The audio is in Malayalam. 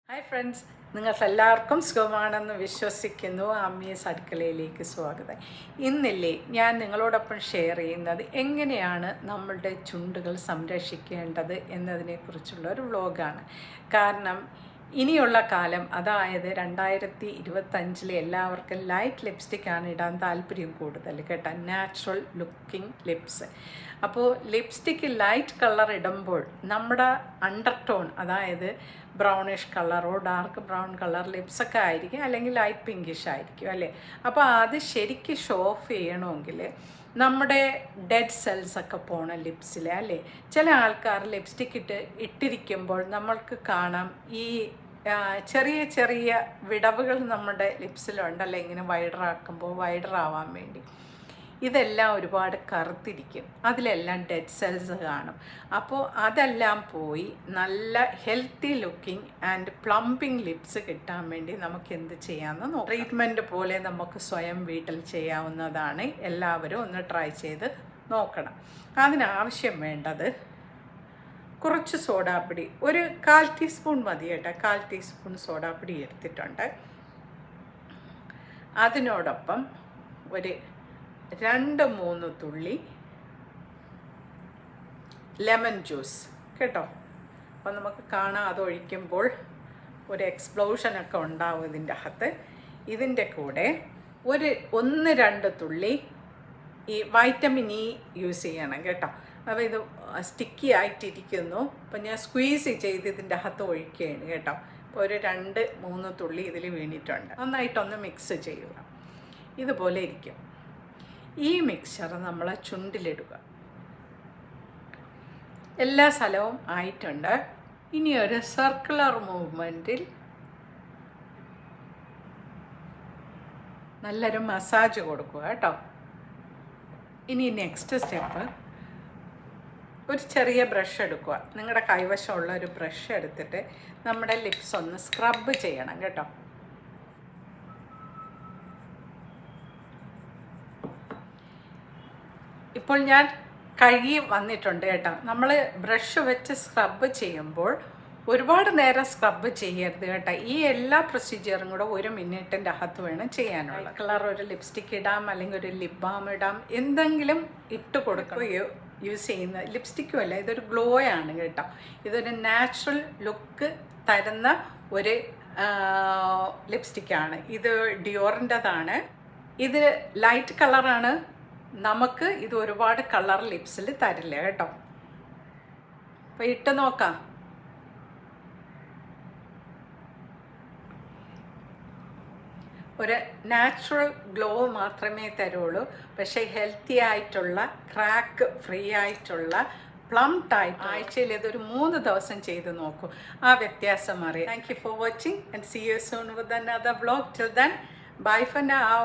ഹായ് ഫ്രണ്ട്സ്, നിങ്ങൾക്കെല്ലാവർക്കും സുഖമാണെന്ന് വിശ്വസിക്കുന്നു. അമ്മീസ് അടുക്കളയിലേക്ക് സ്വാഗതം. ഇന്നില്ലേ ഞാൻ നിങ്ങളോടൊപ്പം ഷെയർ ചെയ്യുന്നത് എങ്ങനെയാണ് നമ്മളുടെ ചുണ്ടുകൾ സംരക്ഷിക്കേണ്ടത് എന്നതിനെക്കുറിച്ചുള്ള ഒരു വ്ലോഗാണ്. കാരണം ഇനിയുള്ള കാലം, അതായത് 2025 എല്ലാവർക്കും ലൈറ്റ് ലിപ്സ്റ്റിക്കാണ് ഇടാൻ താല്പര്യം കൂടുതൽ കേട്ടോ, നാച്ചുറൽ ലുക്കിംഗ് ലിപ്സ്. അപ്പോൾ ലിപ്സ്റ്റിക്ക് ലൈറ്റ് കളർ ഇടുമ്പോൾ നമ്മുടെ അണ്ടർ ടോൺ, അതായത് ബ്രൗണിഷ് കളറോ ഡാർക്ക് ബ്രൗൺ കളർ ലിപ്സൊക്കെ ആയിരിക്കും, അല്ലെങ്കിൽ ലൈറ്റ് പിങ്കിഷ് ആയിരിക്കും അല്ലേ. അപ്പോൾ അത് ശരിക്കും ഷോ ഓഫ് ചെയ്യണമെങ്കിൽ നമ്മുടെ ഡെഡ് സെൽസൊക്കെ പോകണം ലിപ്സിൽ അല്ലേ. ചില ആൾക്കാർ ലിപ്സ്റ്റിക്ക് ഇട്ടിരിക്കുമ്പോൾ നമ്മൾക്ക് കാണാം ഈ ചെറിയ ചെറിയ വിടവുകൾ നമ്മുടെ ലിപ്സിലുണ്ടല്ലോ, ഇങ്ങനെ വൈഡറാവാൻ വേണ്ടി. ഇതെല്ലാം ഒരുപാട് കറുത്തിരിക്കും, അതിലെല്ലാം ഡെഡ് സെൽസ് കാണും. അപ്പോൾ അതെല്ലാം പോയി നല്ല healthy looking and plumping lips കിട്ടാൻ വേണ്ടി നമുക്ക് എന്ത് ചെയ്യാമെന്ന് നോക്കാം. ട്രീറ്റ്മെൻറ്റ് പോലെ നമുക്ക് സ്വയം വീട്ടിൽ ചെയ്യാവുന്നതാണ്. എല്ലാവരും ഒന്ന് ട്രൈ ചെയ്ത് നോക്കണം. അതിനാവശ്യം വേണ്ടത് കുറച്ച് സോഡാപ്പൊടി, ഒരു 1/4 ടീസ്പൂൺ മതി കേട്ടോ. 1/4 ടീസ്പൂൺ സോഡാപ്പൊടി എടുത്തിട്ടുണ്ട്. അതിനോടൊപ്പം ഒരു 2-3 തുള്ളി ലെമൺ ജ്യൂസ് കേട്ടോ. അപ്പോൾ നമുക്ക് കാണാം, അതൊഴിക്കുമ്പോൾ ഒരു എക്സ്പ്ലോഷനൊക്കെ ഉണ്ടാവും ഇതിൻ്റെ അകത്ത്. ഇതിൻ്റെ കൂടെ ഒരു 1-2 തുള്ളി ഈ വൈറ്റമിൻ ഇ യൂസ് ചെയ്യണം കേട്ടോ. അപ്പോൾ ഇത് സ്റ്റിക്കി ആയിട്ടിരിക്കുന്നു. അപ്പോൾ ഞാൻ സ്ക്വീസ് ചെയ്ത് ഇതിൻ്റെ അകത്ത് ഒഴിക്കുകയാണ് കേട്ടോ. അപ്പോൾ ഒരു 2-3 തുള്ളി ഇതിൽ വീണിട്ടുണ്ട്. നന്നായിട്ടൊന്ന് മിക്സ് ചെയ്യുക. ഇതുപോലെ ഇരിക്കും. ഈ മിക്സ്ചർ നമ്മൾ ചുണ്ടിലിടുക. എല്ലാ സ്ഥലവും ആയിട്ടുണ്ട്. ഇനി ഒരു സർക്കുലർ മൂവ്മെൻറ്റിൽ നല്ലൊരു മസാജ് കൊടുക്കുക കേട്ടോ. ഇനി നെക്സ്റ്റ് സ്റ്റെപ്പ്, ഒരു ചെറിയ ബ്രഷ് എടുക്കുക. നിങ്ങളുടെ കൈവശമുള്ള ഒരു ബ്രഷ് എടുത്തിട്ട് നമ്മുടെ ലിപ്സ് ഒന്ന് സ്ക്രബ് ചെയ്യണം കേട്ടോ. ഇപ്പോൾ ഞാൻ കഴുകി വന്നിട്ടുണ്ട് കേട്ടോ. നമ്മൾ ബ്രഷ് വെച്ച് സ്ക്രബ് ചെയ്യുമ്പോൾ ഒരുപാട് നേരം സ്ക്രബ് ചെയ്യരുത് കേട്ടോ. ഈ എല്ലാ പ്രൊസീജിയറും കൂടെ 1 മിനിറ്റിൻ്റെ അകത്ത് വേണം ചെയ്യാനുള്ള. കളർ ഒരു ലിപ്സ്റ്റിക്ക് ഇടാം, അല്ലെങ്കിൽ ഒരു ലിപ് ബാം ഇടാം, എന്തെങ്കിലും ഇട്ട് കൊടുക്കുകയോ യൂസ് ചെയ്യുന്ന ലിപ്സ്റ്റിക്കും അല്ല, ഇതൊരു ഗ്ലോ ആണ് കേട്ടോ. ഇതൊരു നാച്ചുറൽ ലുക്ക് തരുന്ന ഒരു ലിപ്സ്റ്റിക്കാണ്. ഇത് ഡിയോറിൻ്റെതാണ്. ഇത് ലൈറ്റ് കളറാണ്. നമുക്ക് ഇത് ഒരുപാട് കളർ ലിപ്സിൽ തരില്ല കേട്ടോ. അപ്പോൾ ഇട്ട് നോക്കാം. ഒരു നാച്ചുറൽ ഗ്ലോ മാത്രമേ തരുള്ളൂ. പക്ഷേ ഹെൽത്തി ആയിട്ടുള്ള, ക്രാക്ക് ഫ്രീ ആയിട്ടുള്ള, പ്ലം ടൈപ്പ് ആഴ്ചയിൽ ഇതൊരു 3 ദിവസം ചെയ്ത് നോക്കൂ. ആ വ്യത്യാസം അറിയാം. Thank you for watching and see you soon with another vlog. Till then, bye for now.